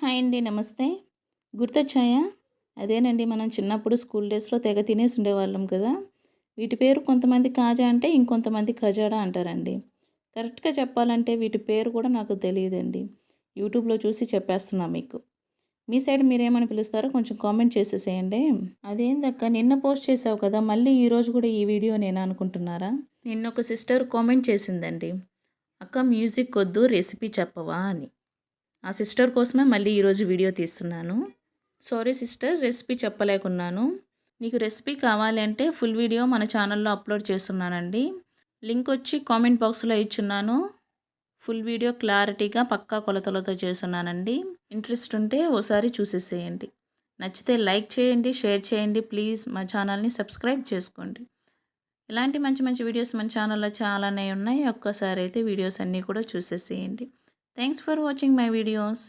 Hi అండి. నమస్తే. గుర్తొచ్చాయా? అదేనండి మనం చిన్నప్పుడు స్కూల్ డేస్‌లో తెగ తినేసి ఉండేవాళ్ళం కదా! వీటి పేరు కొంతమంది కాజా అంటే, ఇంకొంతమంది ఖజాడా అంటారండి. కరెక్ట్‌గా చెప్పాలంటే వీటి పేరు కూడా నాకు తెలీదండి. యూట్యూబ్‌లో చూసి చెప్పేస్తున్నా మీకు. మీ సైడ్ మీరేమని పిలుస్తారో కొంచెం కామెంట్ చేసేసేయండి. అదేందక్కా నిన్న పోస్ట్ చేసావు కదా! మళ్ళీ ఈరోజు కూడా ఈ వీడియోనేనా అనుకుంటున్నారా? నిన్నొక సిస్టర్ కామెంట్ చేసిందండి. అక్క మ్యూజిక్ వద్దు రెసిపీ చెప్పవా అని. ఆ సిస్టర్ కోసమే మళ్ళీ ఈరోజు వీడియో తీస్తున్నాను. సారీ సిస్టర్, రెసిపీ చెప్పలేకున్నాను. నీకు రెసిపీ కావాలి అంటే ఫుల్ వీడియో మన ఛానల్లో అప్లోడ్ చేస్తున్నానండి. లింక్ వచ్చి కామెంట్ బాక్స్లో ఇచ్చున్నాను. ఫుల్ వీడియో క్లారిటీగా పక్కా కొలతలతో చేస్తున్నానండి. ఇంట్రెస్ట్ ఉంటే ఓసారి చూసేసేయండి. నచ్చితే లైక్ చేయండి, షేర్ చేయండి. ప్లీజ్ మా ఛానల్ని సబ్స్క్రైబ్ చేసుకోండి. ఇలాంటి మంచి మంచి వీడియోస్ మన ఛానల్లో చాలానే ఉన్నాయి. ఒక్కసారి అయితే వీడియోస్ అన్నీ కూడా చూసేసేయండి. Thanks for watching my videos.